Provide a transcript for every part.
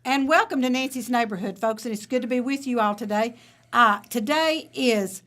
And welcome to Nancy's Neighborhood, folks, and it's good to be with you all today. Today is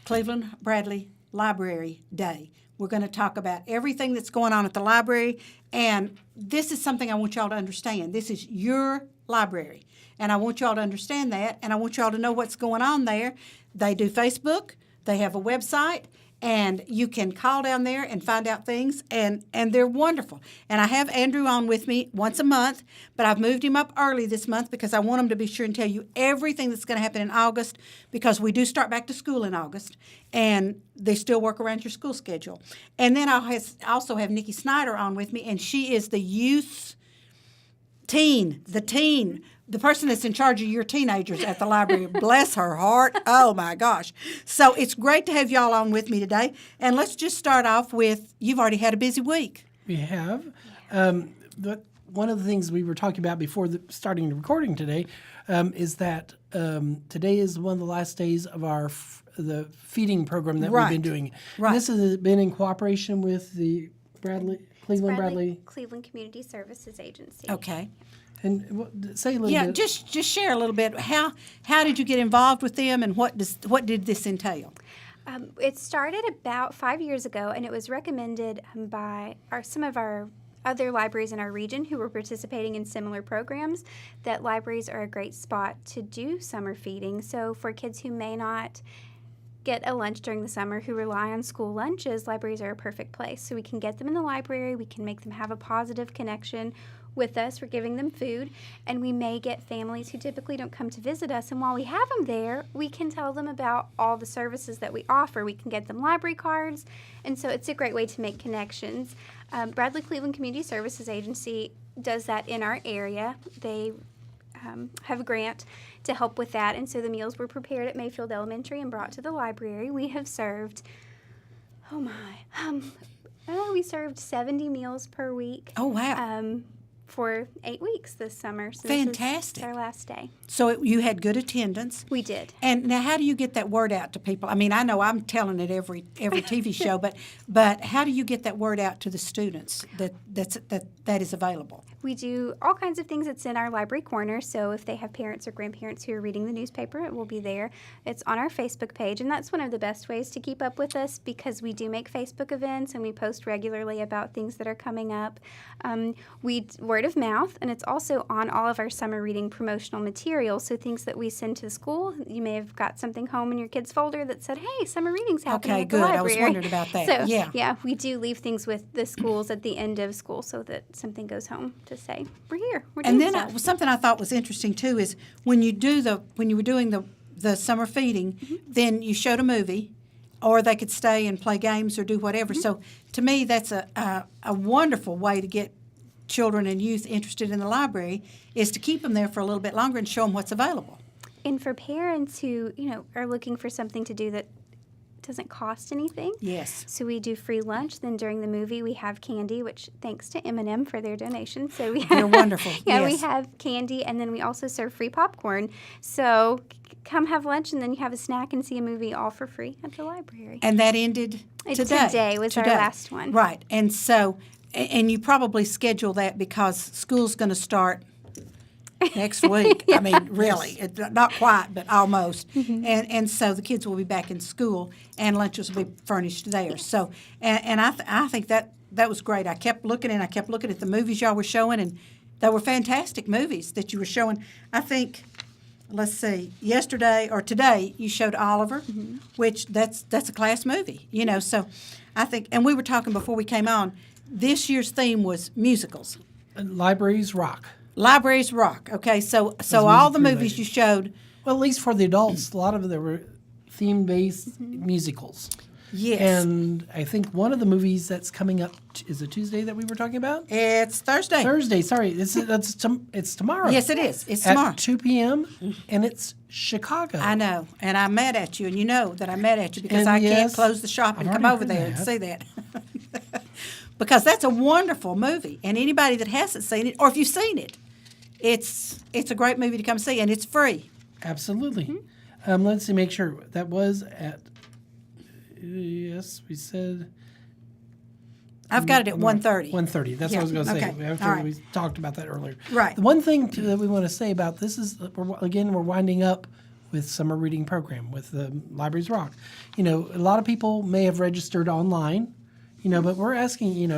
Cleveland Bradley Library Day. We're going to talk about everything that's going on at the library, and this is something I want y'all to understand. This is your library, and I want y'all to understand that, and I want y'all to know what's going on there. They do Facebook, they have a website, and you can call down there and find out things, and they're wonderful. And I have Andrew on with me once a month, but I've moved him up early this month because I want him to be sure and tell you everything that's going to happen in August, because we do start back to school in August, and they still work around your school schedule. And then I also have Nikki Snyder on with me, and she is the youth the person that's in charge of your teenagers at the library. Bless her heart. Oh, my gosh. So it's great to have y'all on with me today. And let's just start off with, you've already had a busy week. We have. One of the things we were talking about before starting the recording today is that today is one of the last days of the feeding program that we've been doing. Right. This has been in cooperation with the Cleveland Bradley Community Services Agency. Okay. And say a little bit. Yeah, just share a little bit. How did you get involved with them, and what did this entail? It started about 5 years ago, and it was recommended by some of our other libraries in our region who were participating in similar programs, that libraries are a great spot to do summer feeding. So for kids who may not get a lunch during the summer, who rely on school lunches, libraries are a perfect place. So we can get them in the library, we can make them have a positive connection with us. We're giving them food, and we may get families who typically don't come to visit us, and while we have them there, we can tell them about all the services that we offer. We can get them library cards, and so it's a great way to make connections. Bradley Cleveland Community Services Agency does that in our area. They have a grant to help with that, and so the meals were prepared at Mayfield Elementary and brought to the library. We have served, we served 70 meals per week. Oh, wow. For 8 weeks this summer. So Fantastic. This is our last day. So you had good attendance. We did. And now, how do you get that word out to people? I mean, I know I'm telling it every TV show, but how do you get that word out to the students that is available? We do all kinds of things. It's in our library corner, so if they have parents or grandparents who are reading the newspaper, it will be there. It's on our Facebook page, and that's one of the best ways to keep up with us, because we do make Facebook events and we post regularly about things that are coming up. Word of mouth, and it's also on all of our summer reading promotional material, so things that we send to school. You may have got something home in your kids' folder that said, hey, summer reading's happening at the library. Okay, good. I was wondering about that. So, yeah, we do leave things with the schools at the end of school so that something goes home to say, we're here, we're doing stuff. And then something I thought was interesting, too, is when you were doing the summer feeding, then you showed a movie, or they could stay and play games or do whatever. So to me, that's a wonderful way to get children and youth interested in the library, is to keep them there for a little bit longer and show them what's available. And for parents who, are looking for something to do that doesn't cost anything. Yes. So we do free lunch. Then during the movie, we have candy, which thanks to M&M for their donation. So they're wonderful. Yeah, yes. We have candy, and then we also serve free popcorn. So come have lunch, and then you have a snack and see a movie all for free at the library. And that ended today. Today was our last one. Right. And so, and you probably schedule that because school's going to start next week. I mean, really, not quite, but almost. And so the kids will be back in school, and lunches will be furnished there. So, and I think that was great. I kept looking at the movies y'all were showing, and they were fantastic movies that you were showing. I think, let's see, yesterday or today you showed Oliver, which that's a class movie, So I think, and we were talking before we came on, this year's theme was musicals. Libraries rock. Libraries rock. Okay, so all the movies you showed. Well, at least for the adults, a lot of them were theme-based musicals. Yes. And I think one of the movies that's coming up is it Tuesday that we were talking about? It's Thursday. Thursday, sorry. It's tomorrow. Yes, it is. It's tomorrow. At 2 p.m., and it's Chicago. I know, and I'm mad at you, and you know that I'm mad at you because I can't close the shop and come over there and see that. Because that's a wonderful movie, and anybody that hasn't seen it, or if you've seen it, it's a great movie to come see, and it's free. Absolutely. Let's see, make sure. That was at, yes, we said I've got it at 1:30. 1:30. That's what I was going to say. Okay. After All right. we talked about that earlier. Right. The one thing that we want to say about this is, we're winding up with summer reading program with the Libraries Rock. A lot of people may have registered online, but we're asking,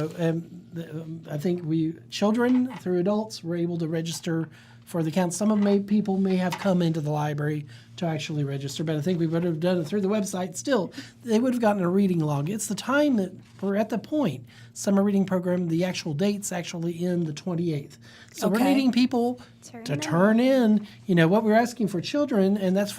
I think children through adults were able to register for the count. Some of people may have come into the library to actually register, but I think we would have done it through the website. Still, they would have gotten a reading log. It's the time that we're at the point. Summer reading program, the actual date's actually in the 28th. So we're Okay. needing people to turn in, what we're asking for children, and that's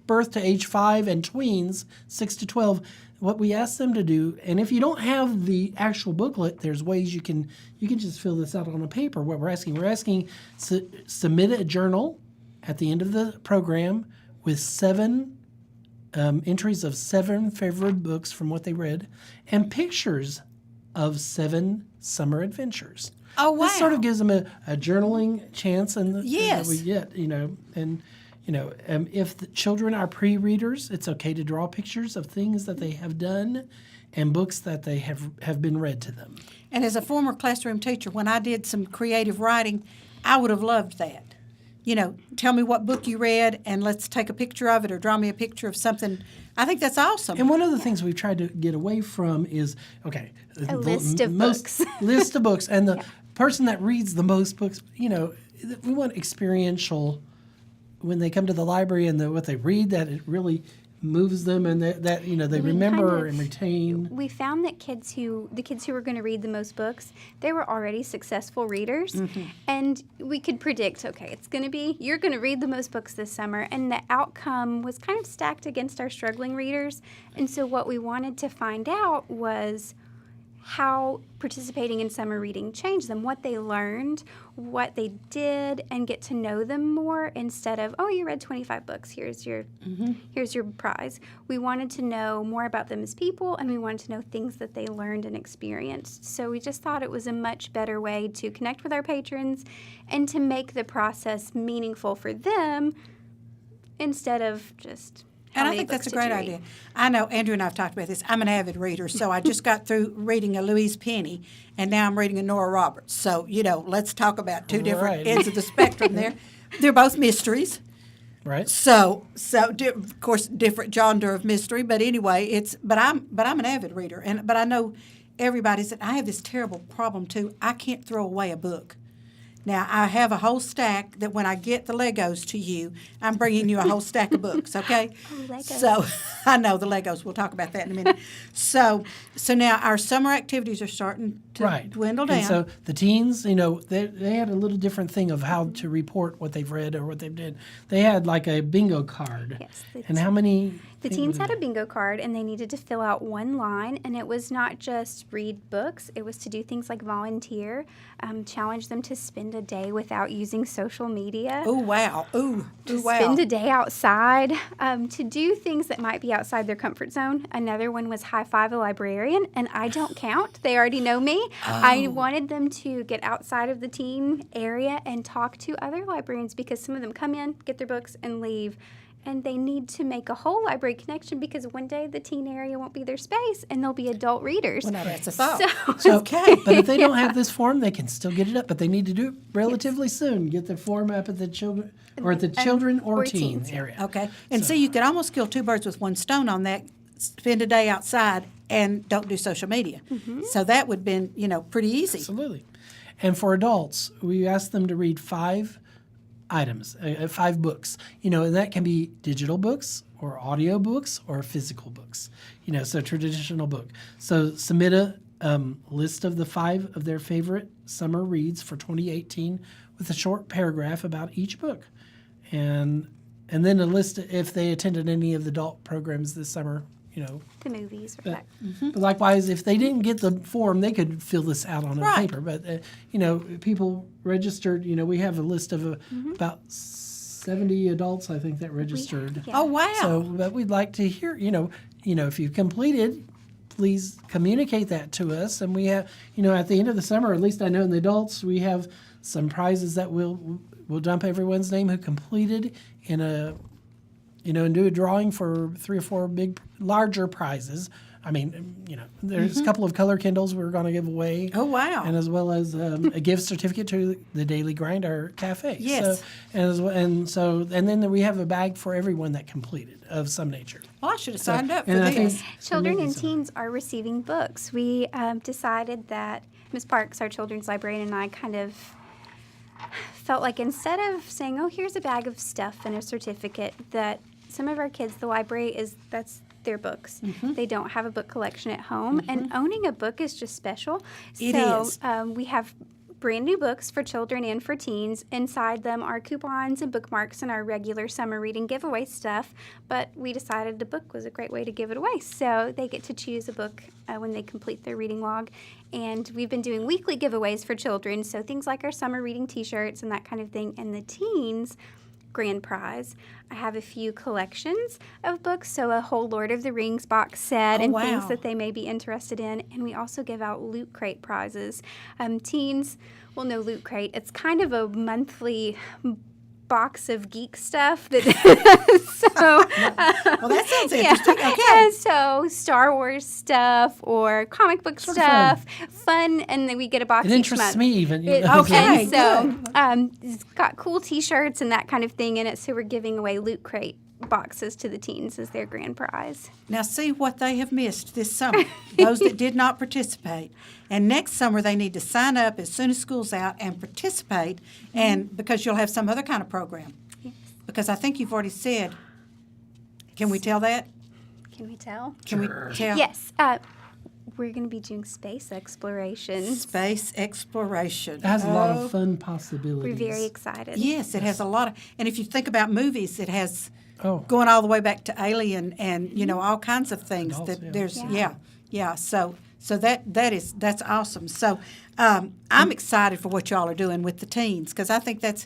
birth to age 5 and tweens, 6 to 12. What we ask them to do, and if you don't have the actual booklet, there's ways you can just fill this out on a paper. What we're asking submit a journal at the end of the program with 7 entries of 7 favorite books from what they read, and pictures of 7 summer adventures. Oh, wow. This sort of gives them a journaling chance, and Yes. that we get, and. If the children are pre-readers, it's okay to draw pictures of things that they have done and books that they have been read to them. And as a former classroom teacher, when I did some creative writing, I would have loved that. Tell me what book you read and let's take a picture of it or draw me a picture of something. I think that's awesome. And one of the things we've tried to get away from is, A list of books. List of books. And the person that reads the most books, we want experiential when they come to the library and what they read, that it really moves them and that they remember and retain. We found that the kids who were going to read the most books, they were already successful readers, and we could predict, you're going to read the most books this summer, and the outcome was kind of stacked against our struggling readers. And so what we wanted to find out was how participating in summer reading changed them, what they learned, what they did, and get to know them more instead of, you read 25 books, here's your prize. We wanted to know more about them as people, and we wanted to know things that they learned and experienced. So we just thought it was a much better way to connect with our patrons and to make the process meaningful for them instead of just... And I think that's a great idea. I know Andrew and I have talked about this. I'm an avid reader, so I just got through reading a Louise Penny, and now I'm reading a Nora Roberts. So, let's talk about two different ends of the spectrum there. They're both mysteries. Right. So of course, different genre of mystery, but anyway, but I'm an avid reader, but I know everybody said I have this terrible problem too. I can't throw away a book. Now, I have a whole stack that when I get the Legos to you, I'm bringing you a whole stack of books, okay? Legos. So, I know the Legos. We'll talk about that in a minute. So now our summer activities are starting to dwindle down. And so the teens, they had a little different thing of how to report what they've read or what they've done. They had like a bingo card. Yes. And how many? The teens had a bingo card, and they needed to fill out one line, and it was not just read books. It was to do things like volunteer, challenge them to spend a day without using social media. Oh, wow. Spend a day outside, to do things that might be outside their comfort zone. Another one was high five a librarian, and I don't count. They already know me. I wanted them to get outside of the teen area and talk to other librarians because some of them come in, get their books, and leave. And they need to make a whole library connection because one day the teen area won't be their space and they'll be adult readers. Well, now that's a thought. So, okay. But if they don't have this form, they can still get it up. But they need to do it relatively soon. Get the form up at the children or teen teens. area. Okay. And see, you could almost kill two birds with one stone on that. Spend a day outside and don't do social media. So that would have been, pretty easy. Absolutely. And for adults, we asked them to read 5 items, 5 books, and that can be digital books or audio books or physical books, so traditional book. So submit a list of the 5 of their favorite summer reads for 2018 with a short paragraph about each book. And then a list if they attended any of the adult programs this summer, The movies. But likewise, if they didn't get the form, they could fill this out on a paper. But, people registered, we have a list of about 70 adults, I think, that registered. Yeah. Oh, wow. So, but we'd like to hear, if you've completed, please communicate that to us. And we have, at the end of the summer, at least I know in the adults, we have some prizes that we'll dump everyone's name who completed in a and do a drawing for 3 or 4 larger prizes I mean, there's a couple of color Kindles we're going to give away. Oh, wow. And as well as a gift certificate to the Daily Grinder Cafe. Yes. And then we have a bag for everyone that completed of some nature. Well, I should have signed up for and I think- this. Children and so. teens are receiving books. We decided that Ms. Parks, our children's librarian, and I kind of felt like instead of saying, oh, here's a bag of stuff and a certificate, that some of our kids, the library that's their books. Mm-hmm. They don't have a book collection at home, and owning a book is just special. It so, is. We have brand new books for children and for teens. Inside them are coupons and bookmarks and our regular summer reading giveaway stuff. But we decided the book was a great way to give it away. So they get to choose a book when they complete their reading log. And we've been doing weekly giveaways for children. So things like our summer reading t-shirts and that kind of thing. And the teens, grand prize, I have a few collections of books, so a whole Lord of the Rings box set and wow. things that they may be interested in. And we also give out Loot Crate prizes. Teens will know Loot Crate. It's kind of a monthly box of geek stuff that Well, that sounds interesting. Okay. so Star Wars stuff or comic book Sort of stuff, fun, and then we get a box It each interests month. me even. Okay, And so it's got cool T-shirts and that kind of thing in it. So we're giving away Loot Crate boxes to the teens as their grand prize. Now, see what they have missed this summer, those that did not participate. And next summer, they need to sign up as soon as school's out and participate, and because you'll have some other kind of program. Yes. Because I think you've already said, can we tell that? Can we tell? Can we tell? Yes. We're going to be doing space exploration. Space exploration. It has a lot Oh, of fun possibilities. We're very excited. Yes, it has a lot of, and if you think about movies, it has Oh. going all the way back to Alien and all kinds of things Adults, that yeah. there's Yeah. So that's awesome. So I'm excited for what y'all are doing with the teens because I think that's,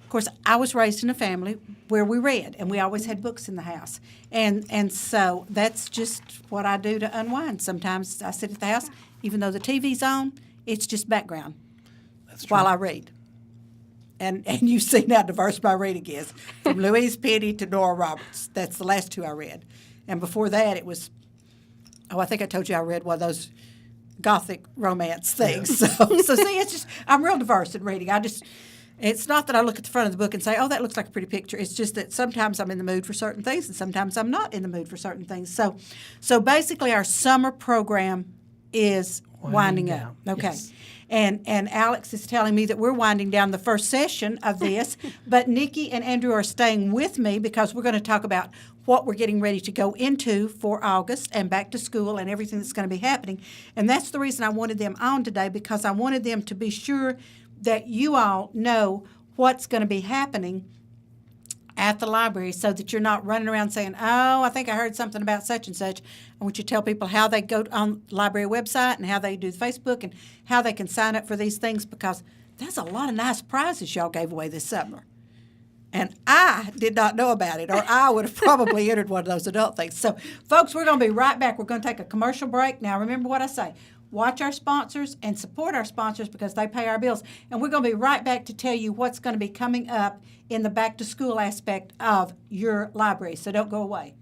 of course, I was raised in a family where we read and we always had books in the house, and so that's just what I do to unwind. Sometimes I sit at the house, even though the TV's on, it's just background That's true. while I read. And you've seen how diverse my reading is, from Louise Penny to Nora Roberts. That's the last two I read. And before that, it was, I think I told you I read one of those Gothic romance things. Yeah. So see, it's just, I'm real diverse in reading. It's not that I look at the front of the book and say, oh, that looks like a pretty picture. It's just that sometimes I'm in the mood for certain things and sometimes I'm not in the mood for certain things. So basically our summer program is winding up. down. Okay. Yes. And Alex is telling me that we're winding down the first session of this, but Nikki and Andrew are staying with me because we're going to talk about what we're getting ready to go into for August and back to school and everything that's going to be happening. And that's the reason I wanted them on today, because I wanted them to be sure that you all know what's going to be happening at the library so that you're not running around saying, oh, I think I heard something about such and such. I want you to tell people how they go on the library website and how they do Facebook and how they can sign up for these things, because there's a lot of nice prizes y'all gave away this summer. And I did not know about it, or I would have probably entered one of those adult things. So, folks, we're going to be right back. We're going to take a commercial break. Now, remember what I say. Watch our sponsors and support our sponsors because they pay our bills. And we're going to be right back to tell you what's going to be coming up in the back-to-school aspect of your library. So don't go away.